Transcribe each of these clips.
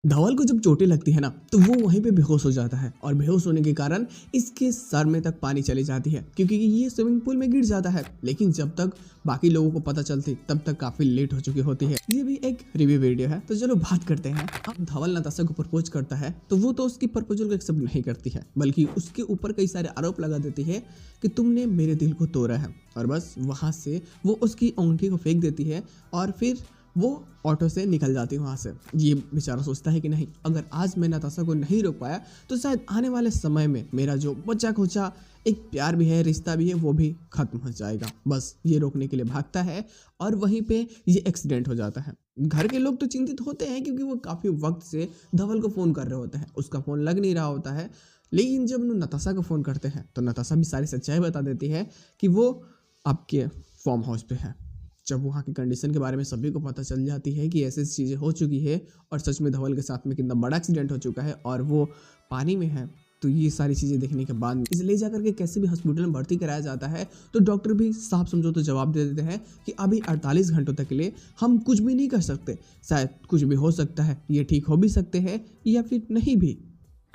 धवल को जब चोटें लगती है ना तो वो वहीं पे बेहोश हो जाता है और बेहोश होने के कारण इसके सर में तक पानी चली जाती है क्योंकि ये स्विमिंग पूल में गिर जाता है। लेकिन जब तक बाकी लोगों को पता चलती तब तक काफी लेट हो चुकी होती है। ये भी एक रिव्यू वीडियो है तो चलो बात करते हैं। अब धवल नताशा को प्रपोज करता है तो वो तो उसकी प्रपोजल को एक्सेप्ट नहीं करती है बल्कि उसके ऊपर कई सारे आरोप लगा देती है कि तुमने मेरे दिल को तोड़ा है। और बस वहां से वो उसकी अंगूठी को फेंक देती है और फिर वो ऑटो से निकल जाती है वहाँ से। ये बेचारा सोचता है कि नहीं, अगर आज मैं नताशा को नहीं रोक पाया तो शायद आने वाले समय में मेरा जो बच्चा खोचा एक प्यार भी है, रिश्ता भी है, वो भी खत्म हो जाएगा। बस ये रोकने के लिए भागता है और वहीं पे ये एक्सीडेंट हो जाता है। घर के लोग तो चिंतित होते हैं क्योंकि वो काफ़ी वक्त से धवल को फ़ोन कर रहे होते हैं, उसका फ़ोन लग नहीं रहा होता है। लेकिन जब वो नताशा को फ़ोन करते हैं तो नताशा भी सारी सच्चाई बता देती है कि वो आपके फार्म हाउस पे है। जब वहाँ की कंडीशन के बारे में सभी को पता चल जाती है कि ऐसी चीज़ें हो चुकी है और सच में धवल के साथ में कितना बड़ा एक्सीडेंट हो चुका है और वो पानी में है, तो ये सारी चीज़ें देखने के बाद इसे ले जाकर के कैसे भी हॉस्पिटल में भर्ती कराया जाता है। तो डॉक्टर भी साफ समझो तो जवाब दे देते हैं कि अभी 48 घंटों तक के लिए हम कुछ भी नहीं कर सकते, शायद कुछ भी हो सकता है, ये ठीक हो भी सकते हैं या फिर नहीं भी।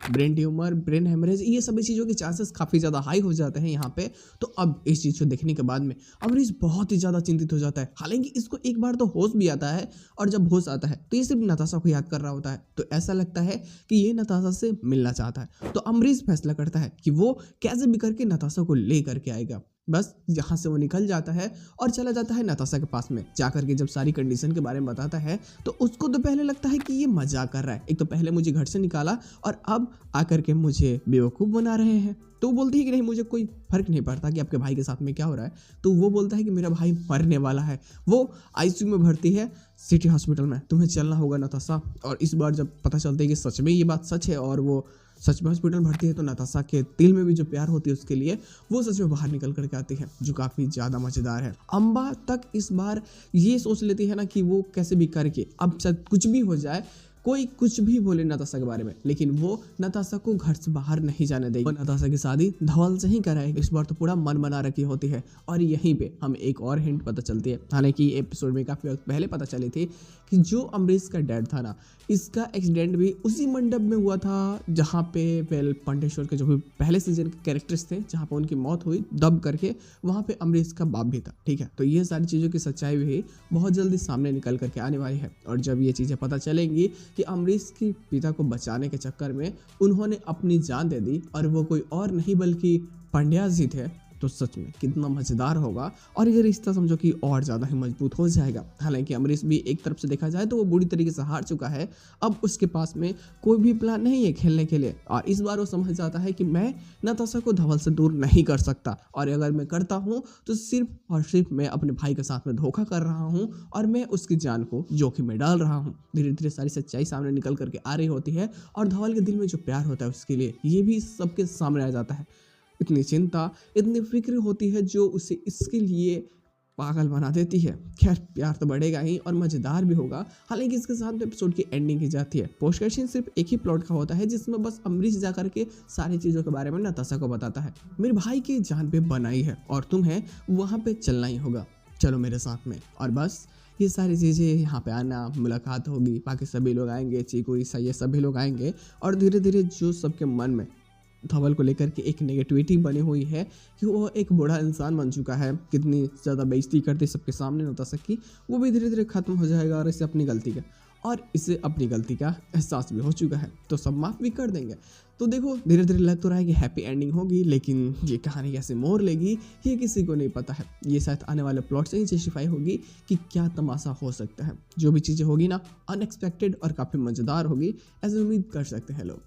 ब्रेन ट्यूमर, ब्रेन हेमरेज, ये सभी चीज़ों के चांसेस काफ़ी ज़्यादा हाई हो जाते हैं यहाँ पे। तो अब इस चीज़ को देखने के बाद में अमरीश बहुत ही ज़्यादा चिंतित हो जाता है। हालांकि इसको एक बार तो होश भी आता है और जब होश आता है तो ये सिर्फ नताशा को याद कर रहा होता है। तो ऐसा लगता है कि ये नताशा से मिलना चाहता है। तो अमरीश फैसला करता है कि वो कैसे भी करके नताशा को ले करके आएगा। बस यहाँ से वो निकल जाता है और चला जाता है नताशा के पास में। जाकर के जब सारी कंडीशन के बारे में बताता है तो उसको तो पहले लगता है कि ये मजाक कर रहा है, एक तो पहले मुझे घर से निकाला और अब आकर के मुझे बेवकूफ़ बना रहे हैं। तो वो बोलती है कि नहीं, मुझे कोई फर्क नहीं पड़ता कि आपके भाई के साथ में क्या हो रहा है। तो वो बोलता है कि मेरा भाई मरने वाला है, वो आईसीयू में भर्ती है सिटी हॉस्पिटल में, तुम्हें चलना होगा नताशा। और इस बार जब पता चलता है कि सच में ये बात सच है और वो सच में हॉस्पिटल भर्ती है तो नताशा के दिल में भी जो प्यार होती है उसके लिए वो सच में बाहर निकल करके आती है, जो काफ़ी ज़्यादा मज़ेदार है। अम्बा तक इस बार ये सोच लेती है ना कि वो कैसे भी करके अब चाहे कुछ भी हो जाए, कोई कुछ भी बोले नताशा के बारे में, लेकिन वो नताशा को घर से बाहर नहीं जाने देगी। वो नताशा की शादी धवल से ही कराएगी। इस बार तो पूरा मन बना रखी होती है। और यहीं पे हमें एक और हिंट पता चलती है, हालांकि एपिसोड में काफ़ी वक्त पहले पता चली थी कि जो अमरीश का डैड था ना, इसका एक्सीडेंट भी उसी मंडप में हुआ था जहाँ पे पांडेश्वर के जो भी पहले सीजन के कैरेक्टर्स थे, जहाँ पे उनकी मौत हुई दब करके, वहाँ पे अमरीश का बाप भी था। ठीक है, तो ये सारी चीज़ों की सच्चाई भी बहुत जल्दी सामने निकल करके आने वाली है। और जब ये चीज़ें पता चलेंगी कि अमरीश के पिता को बचाने के चक्कर में उन्होंने अपनी जान दे दी और वो कोई और नहीं बल्कि पंड्या जी थे, तो सच में कितना मज़ेदार होगा और ये रिश्ता समझो कि और ज़्यादा ही मजबूत हो जाएगा। हालांकि अमरीश भी एक तरफ से देखा जाए तो वो बुरी तरीके से हार चुका है, अब उसके पास में कोई भी प्लान नहीं है खेलने के लिए। और इस बार वो समझ जाता है कि मैं नताशा को धवल से दूर नहीं कर सकता, और अगर मैं करता हूँ तो सिर्फ और सिर्फ मैं अपने भाई के साथ में धोखा कर रहा हूँ और मैं उसकी जान को जोखिम में डाल रहा हूँ। धीरे धीरे सारी सच्चाई सामने निकल करके आ रही होती है और धवल के दिल में जो प्यार होता है उसके लिए ये भी सबके सामने आ जाता है। इतनी चिंता, इतनी फिक्र होती है जो उसे इसके लिए पागल बना देती है। खैर, प्यार तो बढ़ेगा ही और मज़ेदार भी होगा। हालांकि इसके साथ एपिसोड की एंडिंग की जाती है। पोस्ट क्रेडिट सिर्फ एक ही प्लॉट का होता है जिसमें बस अमरीश जाकर के सारी चीज़ों के बारे में नताशा को बताता है, मेरे भाई की जान पे बनाई है और तुम्हें वहाँ पे चलना ही होगा, चलो मेरे साथ में। और बस ये सारी चीज़ें यहाँ पे आना, मुलाकात होगी, बाकी सभी लोग आएंगे, चीकू ईसा ये सभी लोग आएंगे और धीरे धीरे जो सबके मन में धवल को लेकर के एक नेगेटिविटी बनी हुई है कि वो एक बूढ़ा इंसान बन चुका है, कितनी ज़्यादा बेइज्जती करती सबके सामने नताशा की, वो भी धीरे धीरे खत्म हो जाएगा और इसे अपनी गलती का एहसास भी हो चुका है, तो सब माफ़ भी कर देंगे। तो देखो, धीरे धीरे लग तो रहा है कि हैप्पी एंडिंग होगी, लेकिन ये कहानी कैसे मोड़ लेगी ये किसी को नहीं पता है। ये शायद आने वाले प्लॉट से ही जस्टिफाई होगी कि क्या तमाशा हो सकता है। जो भी चीज़ें होगी ना, अनएक्सपेक्टेड और काफ़ी मज़ेदार होगी, ऐसे उम्मीद कर सकते हैं लोग।